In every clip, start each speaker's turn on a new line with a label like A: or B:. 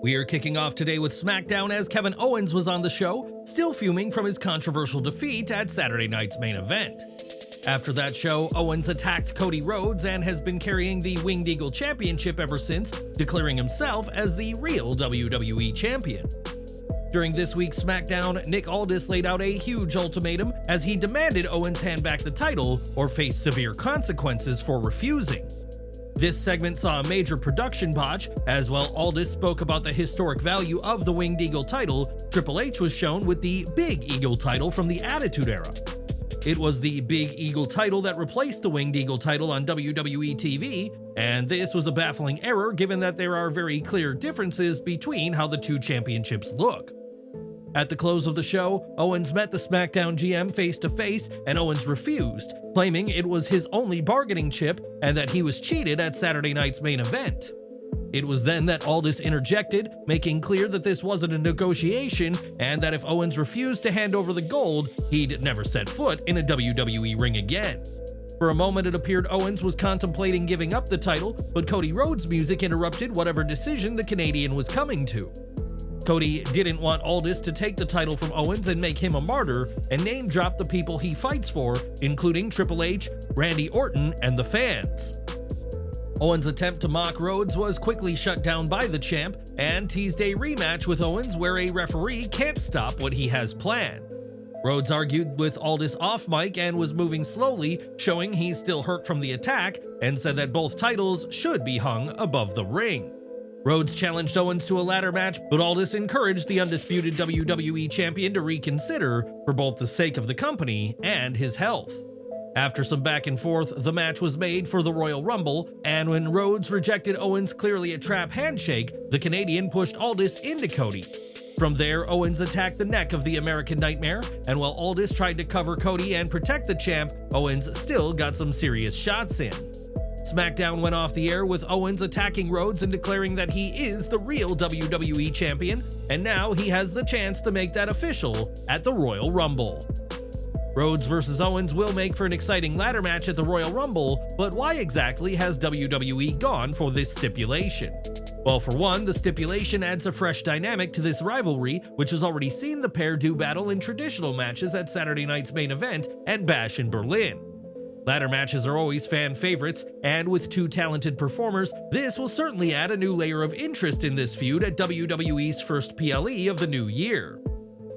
A: We are kicking off today with Smackdown as Kevin Owens was on the show, still fuming from his controversial defeat at Saturday night's main event. After that show, Owens attacked Cody Rhodes and has been carrying the Winged Eagle Championship ever since, declaring himself as the real WWE Champion. During this week's SmackDown, Nick Aldis laid out a huge ultimatum as he demanded Owens hand back the title or face severe consequences for refusing. This segment saw a major production botch, as while Aldis spoke about the historic value of the Winged Eagle title, Triple H was shown with the Big Eagle title from the Attitude Era. It was the Big Eagle title that replaced the Winged Eagle title on WWE TV, and this was a baffling error given that there are very clear differences between how the two championships look. At the close of the show, Owens met the SmackDown GM face-to-face, and Owens refused, claiming it was his only bargaining chip and that he was cheated at Saturday night's main event. It was then that Aldis interjected, making clear that this wasn't a negotiation and that if Owens refused to hand over the gold, he'd never set foot in a WWE ring again. For a moment it appeared Owens was contemplating giving up the title, but Cody Rhodes' music interrupted whatever decision the Canadian was coming to. Cody didn't want Aldis to take the title from Owens and make him a martyr, and name-dropped the people he fights for, including Triple H, Randy Orton, and the fans. Owens' attempt to mock Rhodes was quickly shut down by the champ, and teased a rematch with Owens where a referee can't stop what he has planned. Rhodes argued with Aldis off mic and was moving slowly, showing he's still hurt from the attack, and said that both titles should be hung above the ring. Rhodes challenged Owens to a ladder match, but Aldis encouraged the undisputed WWE Champion to reconsider for both the sake of the company and his health. After some back and forth, the match was made for the Royal Rumble, and when Rhodes rejected Owens' clearly a trap handshake, the Canadian pushed Aldis into Cody. From there, Owens attacked the neck of the American Nightmare, and while Aldis tried to cover Cody and protect the champ, Owens still got some serious shots in. SmackDown went off the air with Owens attacking Rhodes and declaring that he is the real WWE Champion, and now he has the chance to make that official at the Royal Rumble. Rhodes vs. Owens will make for an exciting ladder match at the Royal Rumble, but why exactly has WWE gone for this stipulation? Well, for one, the stipulation adds a fresh dynamic to this rivalry, which has already seen the pair do battle in traditional matches at Saturday night's main event and Bash in Berlin. Ladder matches are always fan favorites, and with two talented performers, this will certainly add a new layer of interest in this feud at WWE's first PLE of the new year.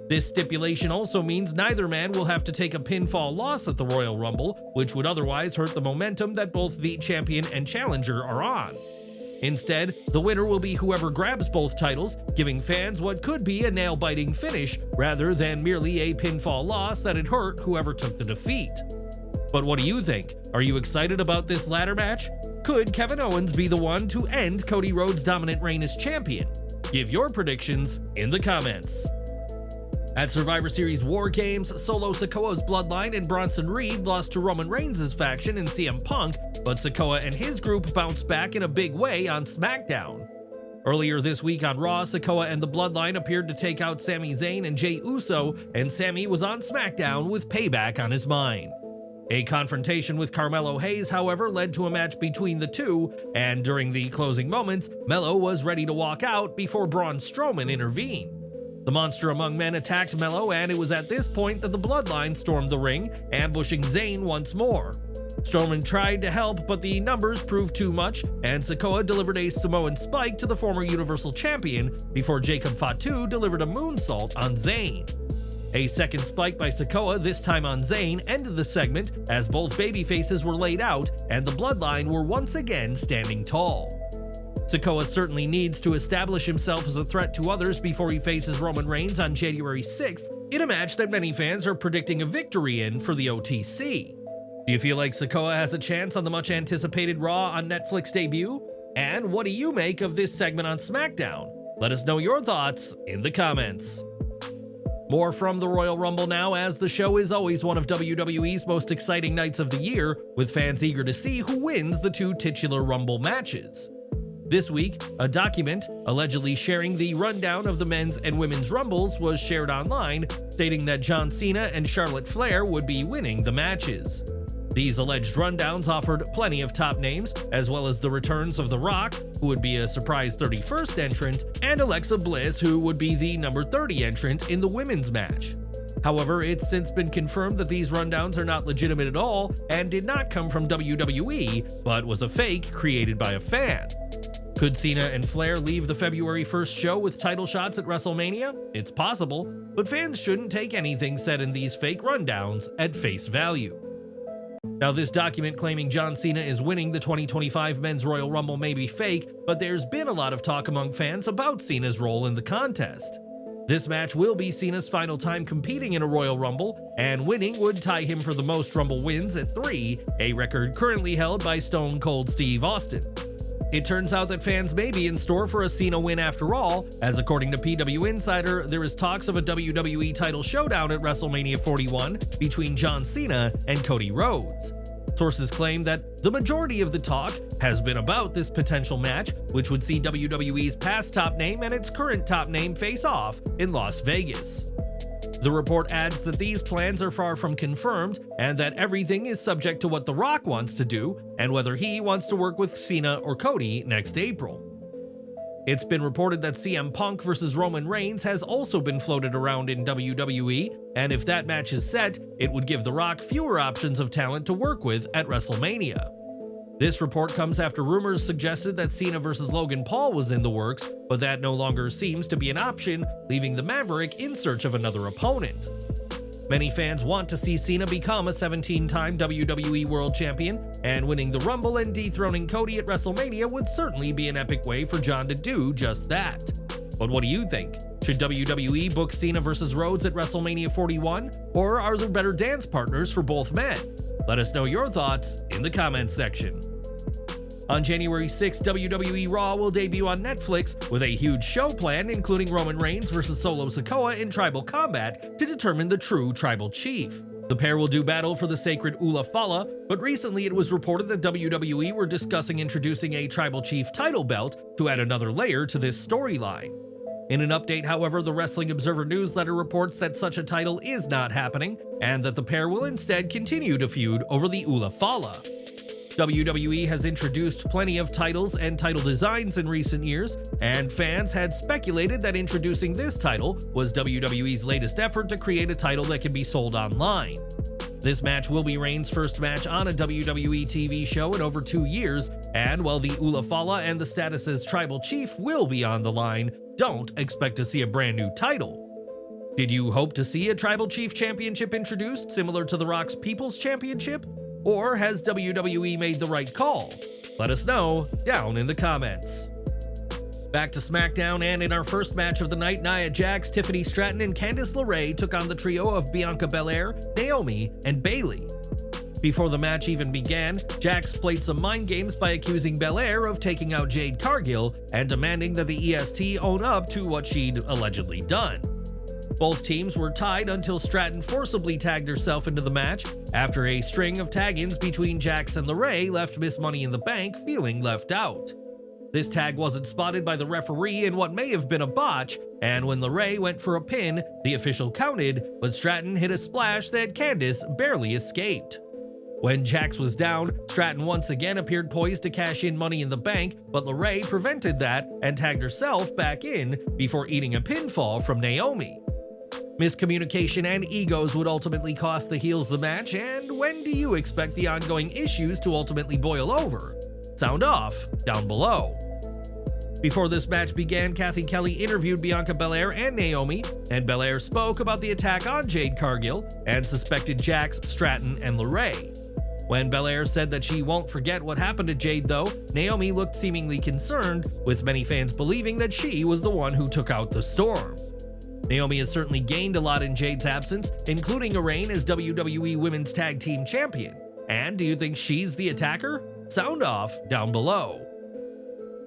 A: This stipulation also means neither man will have to take a pinfall loss at the Royal Rumble, which would otherwise hurt the momentum that both the champion and challenger are on. Instead, the winner will be whoever grabs both titles, giving fans what could be a nail-biting finish rather than merely a pinfall loss that'd hurt whoever took the defeat. But what do you think? Are you excited about this ladder match? Could Kevin Owens be the one to end Cody Rhodes' dominant reign as champion? Give your predictions in the comments. At Survivor Series War Games, Solo Sikoa's Bloodline and Bronson Reed lost to Roman Reigns' faction and CM Punk, but Sikoa and his group bounced back in a big way on SmackDown. Earlier this week on Raw, Sikoa and the Bloodline appeared to take out Sami Zayn and Jey Uso, and Sami was on SmackDown with payback on his mind. A confrontation with Carmelo Hayes, however, led to a match between the two, and during the closing moments, Melo was ready to walk out before Braun Strowman intervened. The Monster Among Men attacked Melo, and it was at this point that the Bloodline stormed the ring, ambushing Zayn once more. Strowman tried to help, but the numbers proved too much, and Sikoa delivered a Samoan spike to the former Universal Champion before Jacob Fatu delivered a moonsault on Zayn. A second spike by Sikoa, this time on Zayn, ended the segment as both babyfaces were laid out and the Bloodline were once again standing tall. Sikoa certainly needs to establish himself as a threat to others before he faces Roman Reigns on January 6th in a match that many fans are predicting a victory in for the OTC. Do you feel like Sikoa has a chance on the much-anticipated Raw on Netflix debut? And what do you make of this segment on SmackDown? Let us know your thoughts in the comments. More from the Royal Rumble now, as the show is always one of WWE's most exciting nights of the year, with fans eager to see who wins the two titular Rumble matches. This week, a document allegedly sharing the rundown of the men's and women's Rumbles was shared online, stating that John Cena and Charlotte Flair would be winning the matches. These alleged rundowns offered plenty of top names, as well as the returns of The Rock, who would be a surprise 31st entrant, and Alexa Bliss, who would be the number 30 entrant in the women's match. However, it's since been confirmed that these rundowns are not legitimate at all and did not come from WWE, but was a fake created by a fan. Could Cena and Flair leave the February 1st show with title shots at WrestleMania? It's possible, but fans shouldn't take anything said in these fake rundowns at face value. Now, this document claiming John Cena is winning the 2025 Men's Royal Rumble may be fake, but there's been a lot of talk among fans about Cena's role in the contest. This match will be Cena's final time competing in a Royal Rumble, and winning would tie him for the most Rumble wins at 3, a record currently held by Stone Cold Steve Austin. It turns out that fans may be in store for a Cena win after all, as according to PW Insider, there is talks of a WWE title showdown at WrestleMania 41 between John Cena and Cody Rhodes. Sources claim that the majority of the talk has been about this potential match, which would see WWE's past top name and its current top name face off in Las Vegas. The report adds that these plans are far from confirmed and that everything is subject to what The Rock wants to do and whether he wants to work with Cena or Cody next April. It's been reported that CM Punk vs. Roman Reigns has also been floated around in WWE, and if that match is set, it would give The Rock fewer options of talent to work with at WrestleMania. This report comes after rumors suggested that Cena vs. Logan Paul was in the works, but that no longer seems to be an option, leaving the Maverick in search of another opponent. Many fans want to see Cena become a 17-time WWE World Champion, and winning the Rumble and dethroning Cody at WrestleMania would certainly be an epic way for John to do just that. But what do you think? Should WWE book Cena vs. Rhodes at WrestleMania 41, or are there better dance partners for both men? Let us know your thoughts in the comments section. On January 6, WWE Raw will debut on Netflix with a huge show planned, including Roman Reigns vs. Solo Sikoa in tribal combat to determine the true tribal chief. The pair will do battle for the sacred Ula Fala, but recently it was reported that WWE were discussing introducing a tribal chief title belt to add another layer to this storyline. In an update, however, the Wrestling Observer newsletter reports that such a title is not happening, and that the pair will instead continue to feud over the Ula Fala. WWE has introduced plenty of titles and title designs in recent years, and fans had speculated that introducing this title was WWE's latest effort to create a title that can be sold online. This match will be Reigns' first match on a WWE TV show in over 2 years, and while the Ula Fala and the status as tribal chief will be on the line, don't expect to see a brand new title. Did you hope to see a Tribal Chief Championship introduced similar to The Rock's People's Championship? Or has WWE made the right call? Let us know down in the comments. Back to SmackDown, and in our first match of the night, Nia Jax, Tiffany Stratton, and Candice Lerae took on the trio of Bianca Belair, Naomi, and Bayley. Before the match even began, Jax played some mind games by accusing Belair of taking out Jade Cargill and demanding that the EST own up to what she'd allegedly done. Both teams were tied until Stratton forcibly tagged herself into the match after a string of tag-ins between Jax and Lerae left Miss Money in the Bank feeling left out. This tag wasn't spotted by the referee in what may have been a botch, and when Lerae went for a pin, the official counted, but Stratton hit a splash that Candice barely escaped. When Jax was down, Stratton once again appeared poised to cash in Money in the Bank, but Lerae prevented that and tagged herself back in before eating a pinfall from Naomi. Miscommunication and egos would ultimately cost the heels the match, and when do you expect the ongoing issues to ultimately boil over? Sound off down below. Before this match began, Cathy Kelley interviewed Bianca Belair and Naomi, and Belair spoke about the attack on Jade Cargill and suspected Jax, Stratton, and Lerae. When Belair said that she won't forget what happened to Jade though, Naomi looked seemingly concerned, with many fans believing that she was the one who took out the storm. Naomi has certainly gained a lot in Jade's absence, including a reign as WWE Women's Tag Team Champion. And do you think she's the attacker? Sound off down below.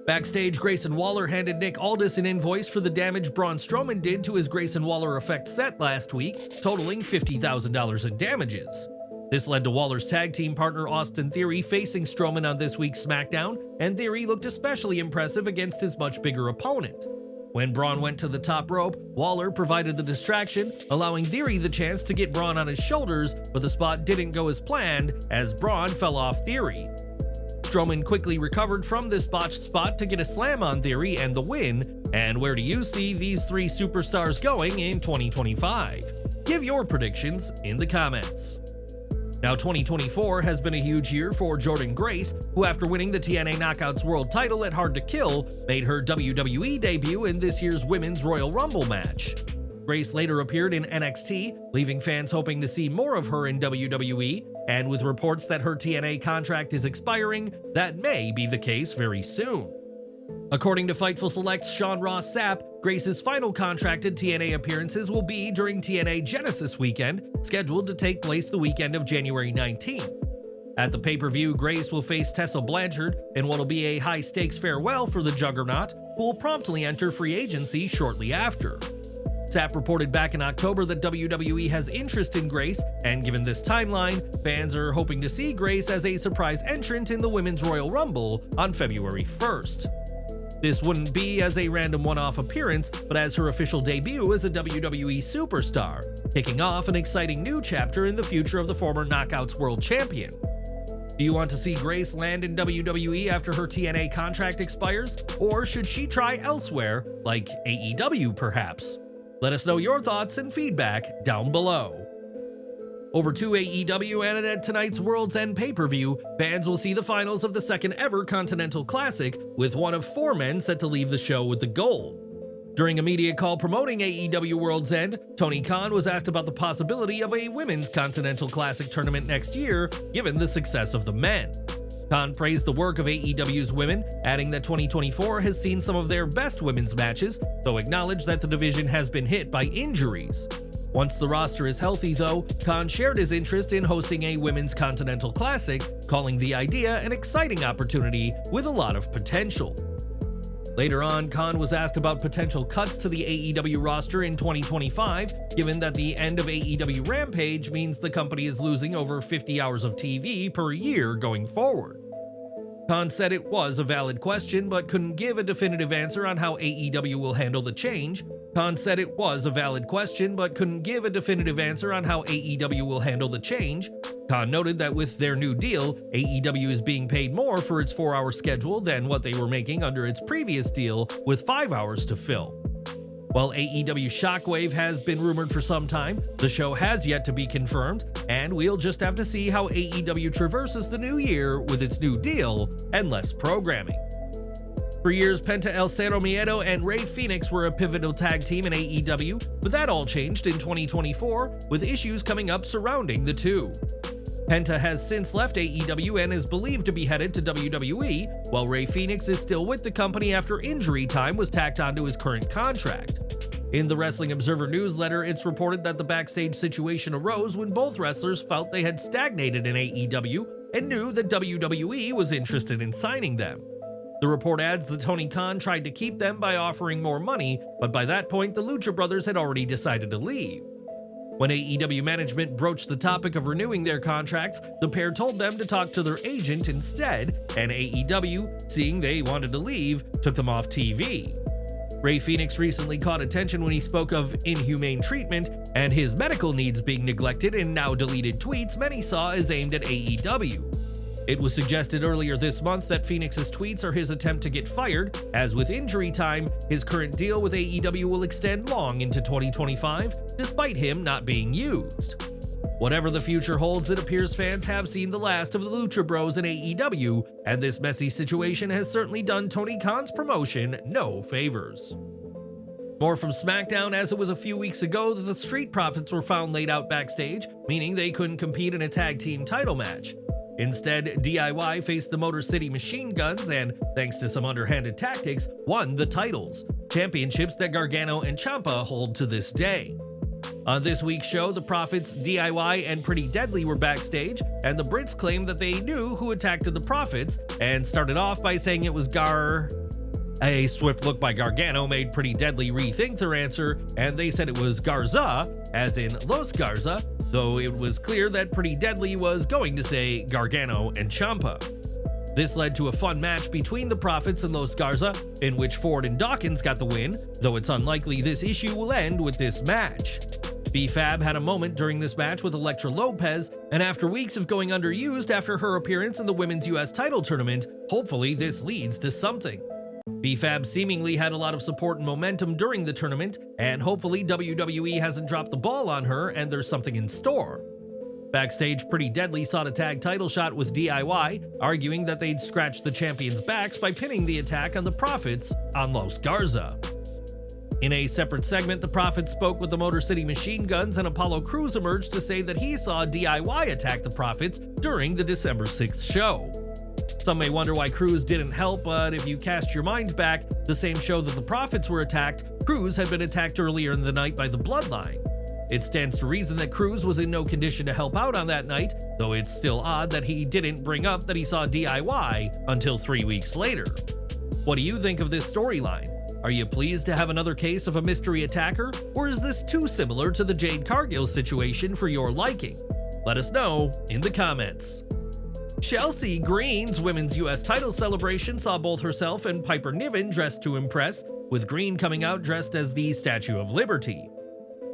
A: Backstage, Grayson Waller handed Nick Aldis an invoice for the damage Braun Strowman did to his Grayson Waller Effect set last week, totaling $50,000 in damages. This led to Waller's tag team partner Austin Theory facing Strowman on this week's SmackDown, and Theory looked especially impressive against his much bigger opponent. When Braun went to the top rope, Waller provided the distraction, allowing Theory the chance to get Braun on his shoulders, but the spot didn't go as planned as Braun fell off Theory. Strowman quickly recovered from this botched spot to get a slam on Theory and the win. And where do you see these three superstars going in 2025? Give your predictions in the comments. Now, 2024 has been a huge year for Jordynne Grace, who after winning the TNA Knockouts World title at Hard to Kill, made her WWE debut in this year's Women's Royal Rumble match. Grace later appeared in NXT, leaving fans hoping to see more of her in WWE, and with reports that her TNA contract is expiring, that may be the case very soon. According to Fightful Select's Sean Ross Sapp, Grace's final contracted TNA appearances will be during TNA Genesis weekend, scheduled to take place the weekend of January 19th. At the pay-per-view, Grace will face Tessa Blanchard in what will be a high-stakes farewell for the Juggernaut, who will promptly enter free agency shortly after. Sapp reported back in October that WWE has interest in Grace, and given this timeline, fans are hoping to see Grace as a surprise entrant in the Women's Royal Rumble on February 1st. This wouldn't be as a random one-off appearance, but as her official debut as a WWE superstar, kicking off an exciting new chapter in the future of the former Knockouts World Champion. Do you want to see Grace land in WWE after her TNA contract expires, or should she try elsewhere, like AEW perhaps? Let us know your thoughts and feedback down below. Over to AEW, and at tonight's World's End pay-per-view, fans will see the finals of the second ever Continental Classic, with one of 4 men set to leave the show with the gold. During a media call promoting AEW World's End, Tony Khan was asked about the possibility of a women's Continental Classic tournament next year, given the success of the men. Khan praised the work of AEW's women, adding that 2024 has seen some of their best women's matches, though acknowledged that the division has been hit by injuries. Once the roster is healthy, though, Khan shared his interest in hosting a Women's Continental Classic, calling the idea an exciting opportunity with a lot of potential. Later on, Khan was asked about potential cuts to the AEW roster in 2025, given that the end of AEW Rampage means the company is losing over 50 hours of TV per year going forward. Khan said it was a valid question, but couldn't give a definitive answer on how AEW will handle the change. Khan noted that with their new deal, AEW is being paid more for its 4-hour schedule than what they were making under its previous deal with 5 hours to fill. While AEW Shockwave has been rumored for some time, the show has yet to be confirmed, and we'll just have to see how AEW traverses the new year with its new deal and less programming. For years, Penta El Cero Miedo and Rey Fenix were a pivotal tag team in AEW, but that all changed in 2024, with issues coming up surrounding the two. Penta has since left AEW and is believed to be headed to WWE, while Rey Fenix is still with the company after injury time was tacked onto his current contract. In the Wrestling Observer newsletter, it's reported that the backstage situation arose when both wrestlers felt they had stagnated in AEW and knew that WWE was interested in signing them. The report adds that Tony Khan tried to keep them by offering more money, but by that point the Lucha brothers had already decided to leave. When AEW management broached the topic of renewing their contracts, the pair told them to talk to their agent instead, and AEW, seeing they wanted to leave, took them off TV. Rey Fenix recently caught attention when he spoke of inhumane treatment and his medical needs being neglected in now deleted tweets many saw as aimed at AEW. It was suggested earlier this month that Phoenix's tweets are his attempt to get fired, as with injury time, his current deal with AEW will extend long into 2025, despite him not being used. Whatever the future holds, it appears fans have seen the last of the Lucha Bros in AEW, and this messy situation has certainly done Tony Khan's promotion no favors. More from Smackdown, as it was a few weeks ago that the Street Profits were found laid out backstage, meaning they couldn't compete in a tag team title match. Instead, DIY faced the Motor City Machine Guns and, thanks to some underhanded tactics, won the titles, championships that Gargano and Ciampa hold to this day. On this week's show, the Profits, DIY, and Pretty Deadly were backstage, and the Brits claimed that they knew who attacked the Profits, and started off by saying it was A swift look by Gargano made Pretty Deadly rethink their answer, and they said it was Garza, as in Los Garza, though it was clear that Pretty Deadly was going to say Gargano and Ciampa. This led to a fun match between the Profits and Los Garza, in which Ford and Dawkins got the win, though it's unlikely this issue will end with this match. B-Fab had a moment during this match with Elektra Lopez, and after weeks of going underused after her appearance in the Women's US title tournament, hopefully this leads to something. B-Fab seemingly had a lot of support and momentum during the tournament, and hopefully WWE hasn't dropped the ball on her and there's something in store. Backstage, Pretty Deadly sought a tag title shot with DIY, arguing that they'd scratched the champions' backs by pinning the attack on the Profits on Los Garza. In a separate segment, the Profits spoke with the Motor City Machine Guns, and Apollo Crews emerged to say that he saw DIY attack the Profits during the December 6th show. Some may wonder why Crews didn't help, but if you cast your minds back, the same show that the Profits were attacked, Crews had been attacked earlier in the night by the Bloodline. It stands to reason that Crews was in no condition to help out on that night, though it's still odd that he didn't bring up that he saw DIY until 3 weeks later. What do you think of this storyline? Are you pleased to have another case of a mystery attacker, or is this too similar to the Jade Cargill situation for your liking? Let us know in the comments. Chelsea Green's Women's US title celebration saw both herself and Piper Niven dressed to impress, with Green coming out dressed as the Statue of Liberty.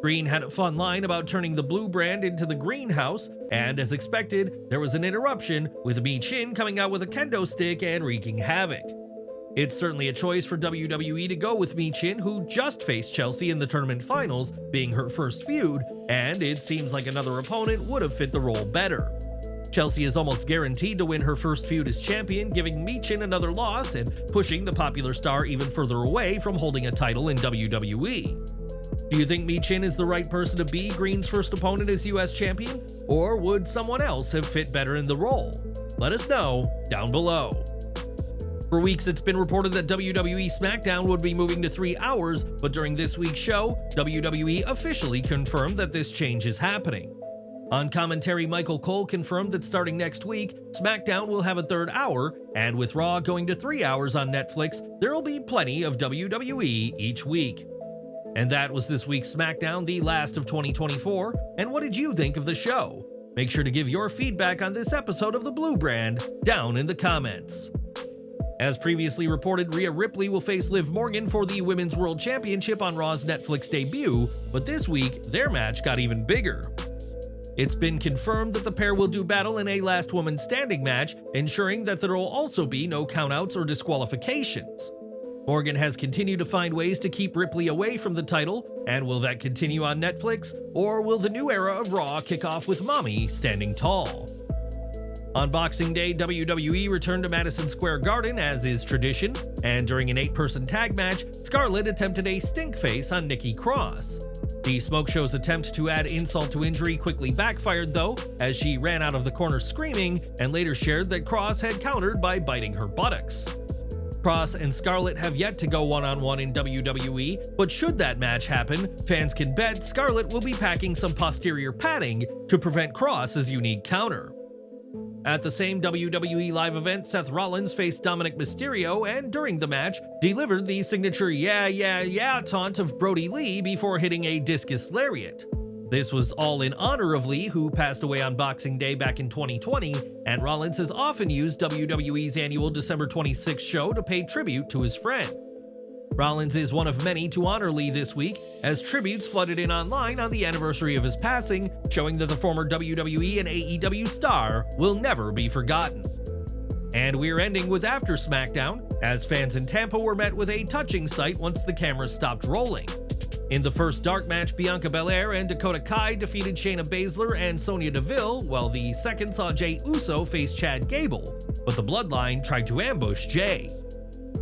A: Green had a fun line about turning the blue brand into the greenhouse, and as expected, there was an interruption with Mi Chin coming out with a kendo stick and wreaking havoc. It's certainly a choice for WWE to go with Mi Chin, who just faced Chelsea in the tournament finals, being her first feud, and it seems like another opponent would have fit the role better. Chelsea is almost guaranteed to win her first feud as champion, giving Mi Chin another loss and pushing the popular star even further away from holding a title in WWE. Do you think Mi Chin is the right person to be Green's first opponent as US champion, or would someone else have fit better in the role? Let us know down below. For weeks, it's been reported that WWE Smackdown would be moving to 3 hours, but during this week's show, WWE officially confirmed that this change is happening. On commentary, Michael Cole confirmed that starting next week, SmackDown will have a 3rd hour, and with Raw going to 3 hours on Netflix, there'll be plenty of WWE each week. And that was this week's SmackDown, the last of 2024, and what did you think of the show? Make sure to give your feedback on this episode of The Blue Brand down in the comments. As previously reported, Rhea Ripley will face Liv Morgan for the Women's World Championship on Raw's Netflix debut, but this week, their match got even bigger. It's been confirmed that the pair will do battle in a last woman standing match, ensuring that there will also be no countouts or disqualifications. Morgan has continued to find ways to keep Ripley away from the title, and will that continue on Netflix, or will the new era of Raw kick off with Mommy standing tall? On Boxing Day, WWE returned to Madison Square Garden as is tradition, and during an 8-person tag match, Scarlett attempted a stink face on Nikki Cross. The Smoke Show's attempt to add insult to injury quickly backfired though, as she ran out of the corner screaming and later shared that Cross had countered by biting her buttocks. Cross and Scarlett have yet to go one-on-one in WWE, but should that match happen, fans can bet Scarlett will be packing some posterior padding to prevent Cross's unique counter. At the same WWE live event, Seth Rollins faced Dominic Mysterio and during the match, delivered the signature yeah taunt of Brody Lee before hitting a discus lariat. This was all in honor of Lee, who passed away on Boxing Day back in 2020, and Rollins has often used WWE's annual December 26th show to pay tribute to his friend. Rollins is one of many to honor Lee this week, as tributes flooded in online on the anniversary of his passing, showing that the former WWE and AEW star will never be forgotten. And we're ending with After SmackDown, as fans in Tampa were met with a touching sight once the cameras stopped rolling. In the first dark match, Bianca Belair and Dakota Kai defeated Shayna Baszler and Sonya Deville, while the second saw Jey Uso face Chad Gable, but the Bloodline tried to ambush Jey.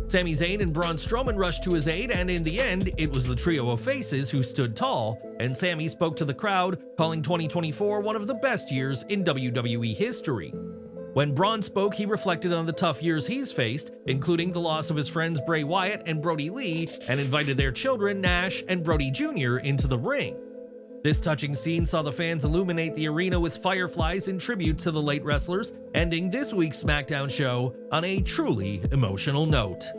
A: Sami Zayn and Braun Strowman rushed to his aid, and in the end, it was the trio of faces who stood tall, and Sami spoke to the crowd, calling 2024 one of the best years in WWE history. When Braun spoke, he reflected on the tough years he's faced, including the loss of his friends Bray Wyatt and Brody Lee, and invited their children Nash and Brody Jr. into the ring. This touching scene saw the fans illuminate the arena with fireflies in tribute to the late wrestlers, ending this week's SmackDown show on a truly emotional note.